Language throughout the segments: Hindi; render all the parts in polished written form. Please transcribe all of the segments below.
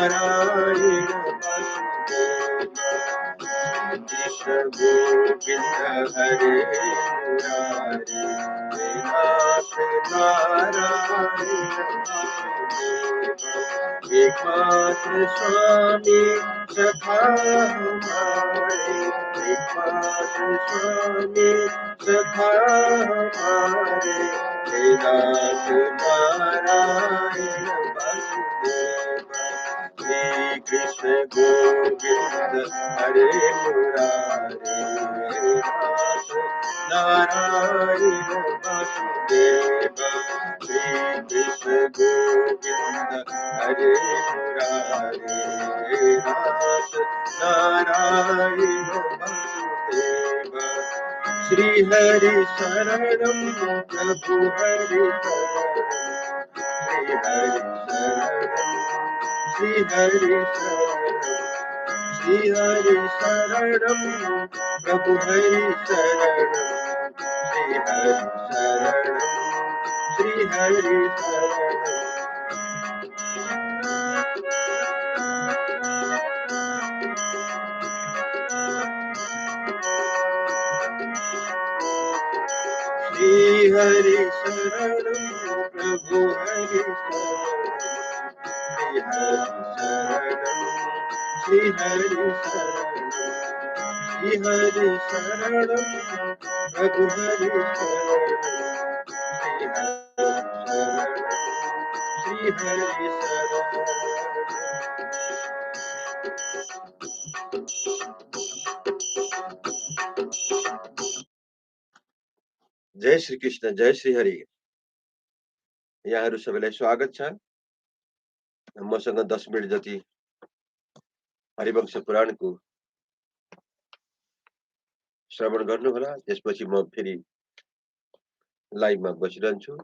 नारायण वासुदेव कृष्ण गोविंद हरे मुरारी हे नाथ नारायण वासुदेव एकमात्र स्वामी सखा हमारे एकमात्र स्वामी सखा हमारे हे नाथ नारायण वासुदेव श्री कृष्ण गोविंद हरे मुरारी हे नाथ नारायण वासुदेव श्री कृष्ण गोविंद हरे मुरारी हे नाथ नारायण वासुदेव श्री हरि शरणम प्रभु हरि श्री हरि शरणम प्रभु हरि शरणम श्री हरि शरणम श्री हरि शरणम श्री हरि शरणम प्रभु हरि शरणम श्री हरि शरणम श्री हरि शरणम प्रभु हरि शरणम श्री हरि शरणम जय श्री कृष्ण जय श्री हरि यहाँहरु सबैलाई स्वागत छ मसँग 10 मिनेट जति हरिवंश पुराणको श्रवण गर्नुहोला त्यसपछि म फेरि लाइभमा बसिरहन्छु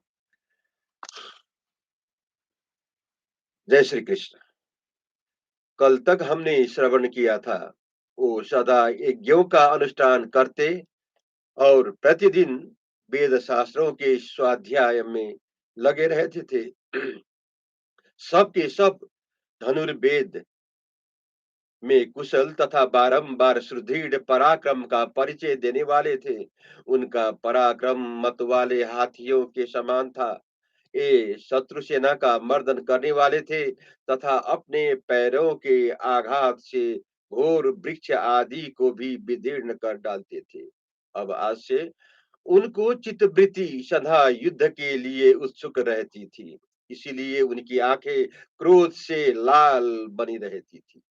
जय श्री कृष्ण कल तक हमने श्रवण किया था वो सदा यज्ञों का अनुष्ठान करते और प्रतिदिन वेद शास्त्रों के स्वाध्याय में लगे रहते थे सब के सब धनुर्वेद में कुशल तथा बारंबार सुदृढ़ पराक्रम का परिचय देने वाले थे उनका पराक्रम मत वाले हाथियों के समान था ये शत्रु सेना का मर्दन करने वाले थे तथा अपने पैरों के आघात से घोर वृक्ष आदि को भी विदीर्ण कर डालते थे अब आज से उनको चित्तवृत्ति सदा युद्ध के लिए उत्सुक रहती थी इसीलिए उनकी आंखें क्रोध से लाल बनी रहती थी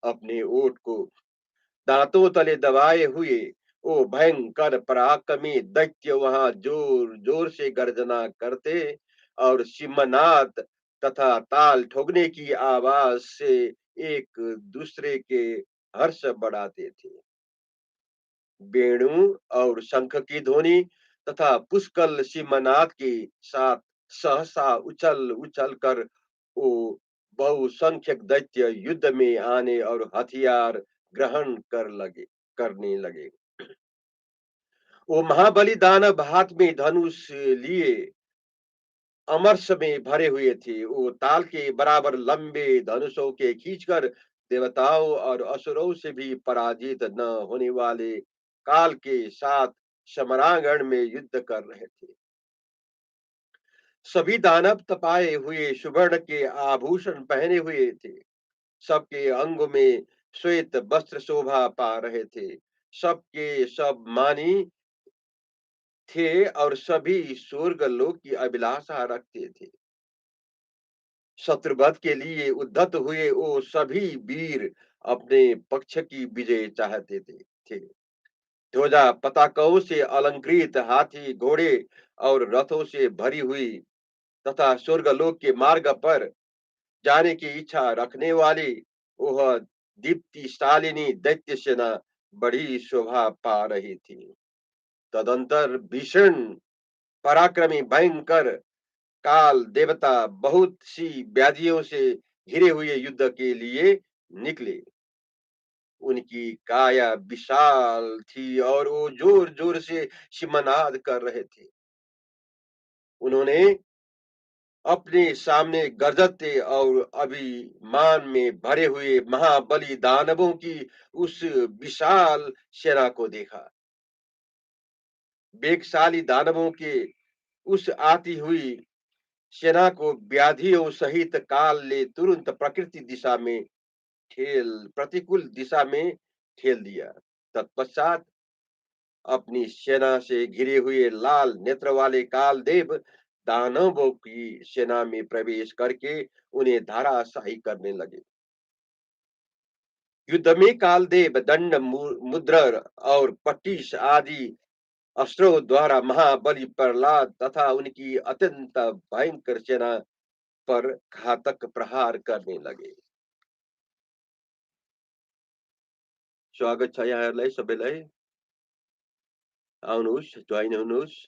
अपने ओठ को दांतों तले दबाए हुए वो भयंकर पराक्रमी दैत्य वहां जोर जोर से गर्जना करते और सिंहनाद तथा ताल ठोकने की आवाज से एक दूसरे के हर्ष बढ़ाते थे वेणु और शंख की ध्वनि तथा पुष्कल सिंहनाद के साथ सहसा उछल उछल कर वो बहुसंख्यक दैत्य युद्ध में आने और हथियार ग्रहण करने लगे वो महाबली दानव हाथ में धनुष लिए अमरस में भरे हुए थे वो ताल के बराबर लंबे धनुषों के खींचकर देवताओं और असुरों से भी पराजित न होने वाले काल के साथ समरांगण में युद्ध कर रहे थे सभी दानव तपाए हुए सुवर्ण के आभूषण पहने हुए थे सबके अंग में श्वेत वस्त्र शोभा पा रहे थे सबके सब मानी थे और सभी स्वर्ग लोक की अभिलाषा रखते थे शत्रुवध के लिए उद्धत हुए वो सभी वीर अपने पक्ष की विजय चाहते थे ध्वजा पताकाओं से अलंकृत हाथी घोड़े और रथों से भरी हुई तथा स्वर्गलोक के मार्ग पर जाने की इच्छा रखने वाली वह दीप्तिशालिनी दैत्य सेना बड़ी शोभा पा रही थी तदंतर भीषण पराक्रमी भयंकर काल देवता बहुत सी व्याधियों से घिरे हुए युद्ध के लिए निकले उनकी काया विशाल थी और वो जोर जोर से सिमनाद कर रहे थे उन्होंने अपने सामने गरजते और अभिमान में भरे हुए महाबली दानवों की उस विशाल सेना को देखा। वेगशाली दानवों के उस आती हुई सेना को व्याधियों सहित काल ने तुरंत प्रतिकूल दिशा में ठेल दिया। तत्पश्चात अपनी सेना से घिरे हुए लाल नेत्र वाले कालदेव दानवों की सेना में प्रवेश करके उन्हें धराशायी करने लगे। युद्ध में कालदेव दंड मुद्रर और पट्टिश आदि अस्त्रों द्वारा महाबली प्रहलाद तथा उनकी अत्यंत भयंकर सेना पर घातक प्रहार करने लगे। स्वागत छ यहाँहरूलाई सबैलाई। आउनुहोस्, जोइन हुनुहोस्।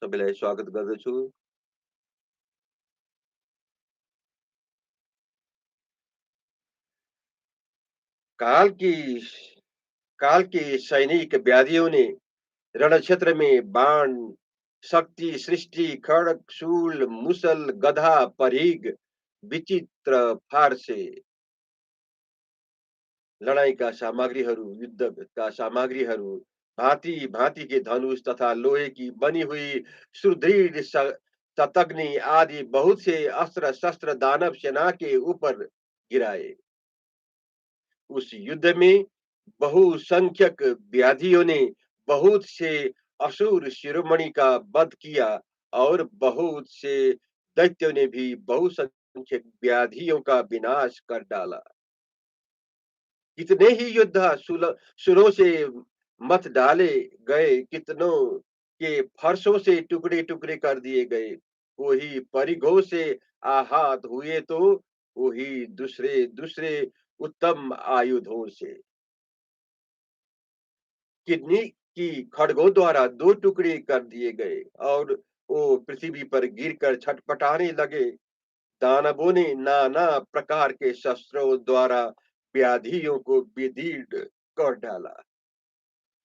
सबैलाई स्वागत गर्दछु। काल की काल के सैनिक व्याधियों ने रणक्षेत्र में बाण, शक्ति, सृष्टि, खड्ग, शूल, मुसल, गधा, परीघ, विचित्र फार से लडाईँका सामग्रीहरू, युद्धका सामग्रीहरू, भाँति-भाँति के धनुष तथा लोहे की बनी हुई सुदृढ़ शतघ्नी आदि बहुत से अस्त्र-शस्त्र दानव सेना के ऊपर गिराए। उस युद्ध में बहुसंख्यक व्याधियों ने बहुत से असुर शिरोमणि का वध किया और बहुत से दैत्यों ने भी बहुसंख्यक व्याधियों का विनाश कर डाला। कितने ही योद्धा सुरों से मत डाले गए, कितनों के फर्शों से टुकड़े-टुकड़े कर दिए गए। कोई परिघों से आहत हुए तो वही दूसरे उत्तम आयुधों से। किडनी की खड़गों द्वारा दो टुकड़े कर दिए गए और वो पृथ्वी पर गिरकर छटपटाने लगे। दानवों ने नाना प्रकार के शस्त्रों द्वारा व्याधियों को विदीर्ण कर डाला।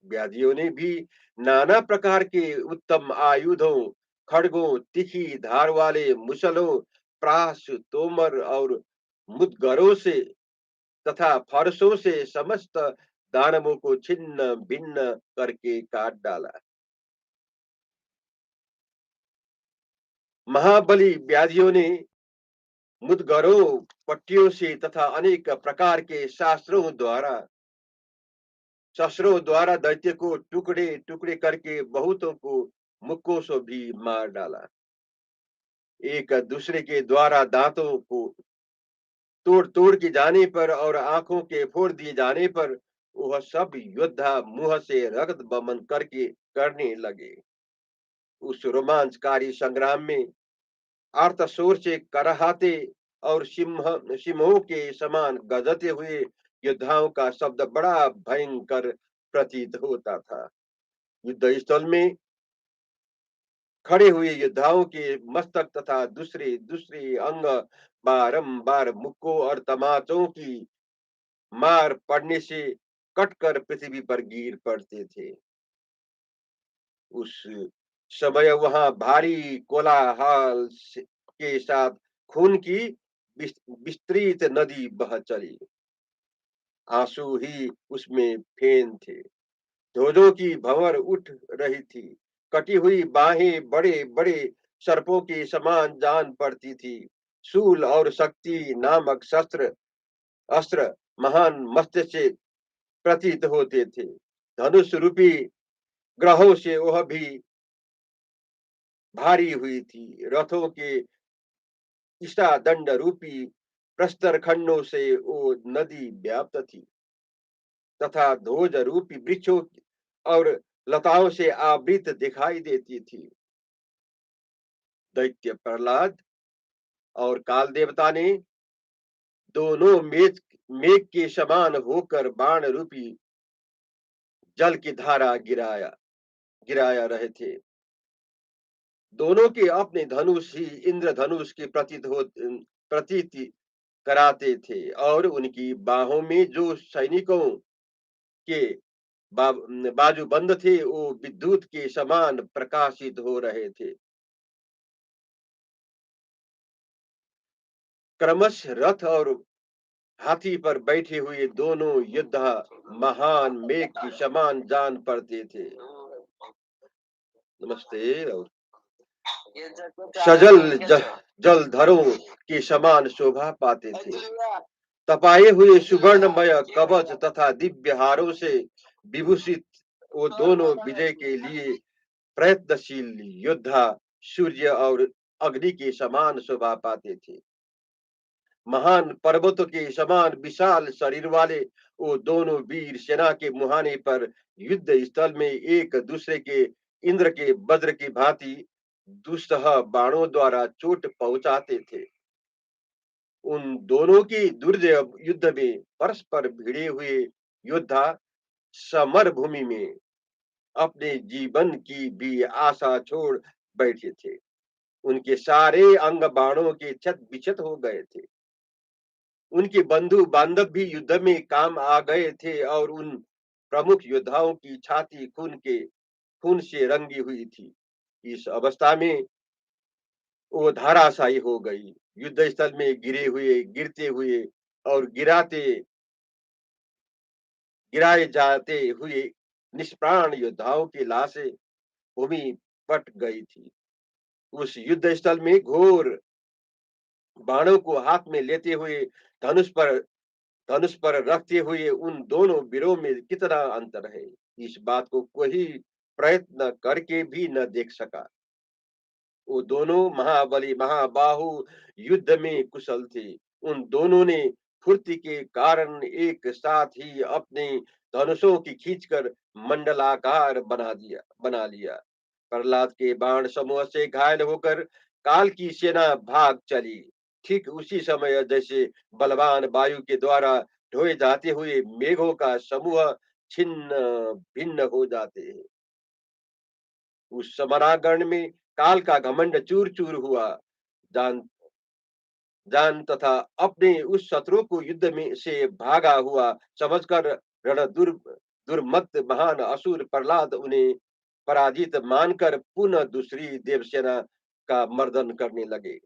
व्याधियों ने भी नाना प्रकार के उत्तम आयुधों, खड़गों, तीखी धार वाले मुसलों, प्रास, तोमर और मुदगरों से तथा फरसों से समस्त दानवों को छिन्न भिन्न करके काट डाला। महाबली व्याधियों ने मुदगरों, पट्टियों से तथा अनेक प्रकार के शस्त्रों द्वारा दैत्य को टुकड़े टुकड़े करके बहुतों को मुक्कों से भी मार डाला। एक दूसरे के द्वारा दांतों को तोड़ तोड़ के जाने पर और आंखों के फोड़ दिए जाने पर वह सब योद्धा मुंह से रक्त बमन करके करने लगे। उस रोमांचकारी संग्राम में आर्तशोर से करहाते और सिंहों के समान गरजते हुए योद्धाओं का शब्द बड़ा भयंकर प्रतीत होता था। युद्ध स्थल में खड़े हुए योद्धाओं के मस्तक तथा दूसरे दूसरे अंग बारंबार मुक्कों और तमाचों की मार पड़ने से कटकर पृथ्वी पर गिर पड़ते थे। उस समय वहां भारी कोलाहल के साथ खून की विस्तृत नदी बह चली। आंसू ही उसमें फेन थे। जोजों की भंवर उठ रही थी। कटी हुई बाहें बड़े बड़े सर्पों के समान जान पड़ती थी। शूल और शक्ति नामक शस्त्र अस्त्र महान मत्स्य से प्रतीत होते थे। धनुष रूपी ग्रहों से वह भी भारी हुई थी। रथों के दंड रूपी प्रस्तर खंडों से वो नदी व्याप्त थी तथा ध्वज रूपी वृक्षों और लताओं से आवृत दिखाई देती थी। दैत्य प्रहलाद और काल देवता ने दोनों मेघ के समान होकर बाण रूपी जल की धारा गिराया रहे थे। दोनों के अपने धनुष ही इंद्रधनुष की प्रतीति कराते थे और उनकी बाहों में जो सैनिकों के बाजूबंद थे वो विद्युत के समान प्रकाशित हो रहे थे। क्रमशः रथ और हाथी पर बैठे हुए दोनों योद्धा महान मेघ की समान जान पड़ते थे। नमस्ते। और सजल जलधरों के समान शोभा पाते थे। तपाए हुए सुवर्णमय कवच तथा दिव्य हारों से विभूषित वो दोनों विजय के लिए प्रयत्नशील योद्धा सूर्य और अग्नि के समान शोभा पाते थे। महान पर्वतों के समान विशाल शरीर वाले वो दोनों वीर सेना के मुहाने पर युद्ध स्थल में एक दूसरे के इंद्र के वज्र की भांति दुस्सह बाणों द्वारा चोट पहुंचाते थे। उन दोनों की दुर्जय युद्ध में परस्पर भिड़े हुए योद्धा समर भूमि में अपने जीवन की भी आशा छोड़ बैठे थे। उनके सारे अंग बाणों के छत बिछत हो गए थे। उनके बंधु बांधव भी युद्ध में काम आ गए थे और उन प्रमुख योद्धाओं की छाती खून से रंगी हुई थी। इस अवस्था में वो धाराशायी हो गई। युद्ध स्थल में गिरते हुए और गिराए जाते हुए निष्प्राण योद्धाओं की लाशें भूमि पट गई थी। उस युद्ध स्थल में घोर बाणों को हाथ में लेते हुए धनुष पर धनुष पर रखते हुए उन दोनों वीरों में कितना अंतर है, इस बात को कोई प्रयत्न करके भी न देख सका। वो दोनों महाबली महाबाहु युद्ध में कुशल थे। उन दोनों ने फुर्ती के कारण एक साथ ही अपने धनुषों की खींचकर मंडलाकार बना लिया। प्रहलाद के बाण समूह से घायल होकर काल की सेना भाग चली। ठीक उसी समय जैसे बलवान वायु के द्वारा ढोए जाते हुए मेघों का समूह छिन्न भिन्न हो जाते हैं, उस समरागण में काल का घमंड चूर चूर हुआ। जान जान तथा अपने उस शत्रु को युद्ध में से भागा हुआ समझकर रण दुर्मत महान असुर प्रहलाद उन्हें पराजित मानकर पुनः दूसरी देवसेना का मर्दन करने लगे।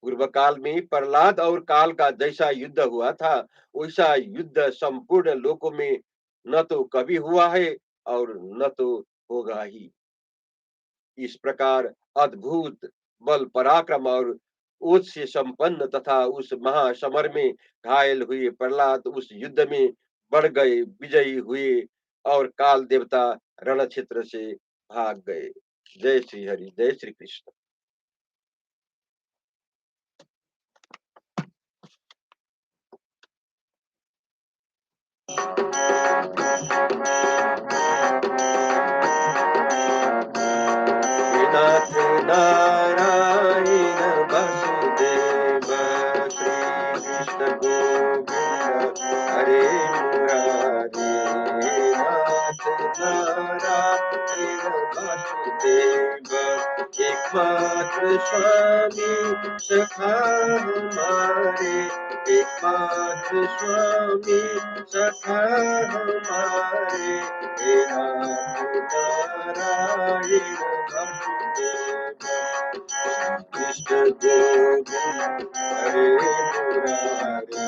पूर्व काल में प्रहलाद और काल का जैसा युद्ध हुआ था वैसा युद्ध संपूर्ण लोकों में न तो कभी हुआ है और न तो होगा ही। इस प्रकार अद्भुत बल पराक्रम और ओज से संपन्न तथा उस महासमर में घायल हुए प्रहलाद उस युद्ध में बढ़ गए, विजयी हुए और काल देवता रण क्षेत्र से भाग गए। जय श्री हरि, जय श्री कृष्ण। नाथ नारायण वसुदेव श्री कृष्ण गोविंद हरे मुरारी। नाथ नारायण वसुदेव एकमात्र स्वामी सखा हमारे, एकमात्र स्वामी सखा हमारे। हे नाथ नारायण वसुदेव कृष्ण गोविंद हरे मुरारी।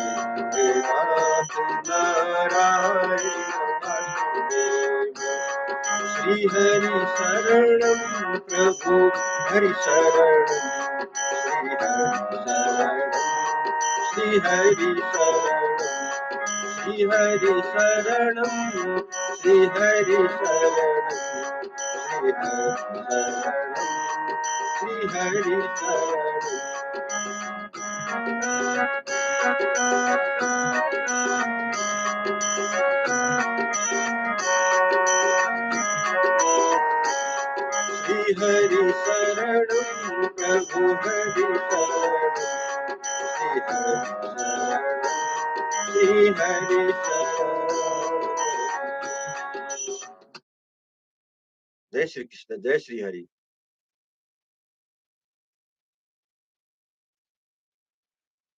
हे नाथ नारायण वसुदेव श्री हरि शरणं प्रभु हरि शरणं, श्री हरि शरणं, श्री हरि शरणं, श्री हरि शरणं, श्री हरि शरणं, श्री हरि शरणं। श्री हरि शरणं प्रभु हरि शरणं, श्री हरि शरणं, श्री हरि शरणं। जय श्री कृष्ण, जय श्री हरि।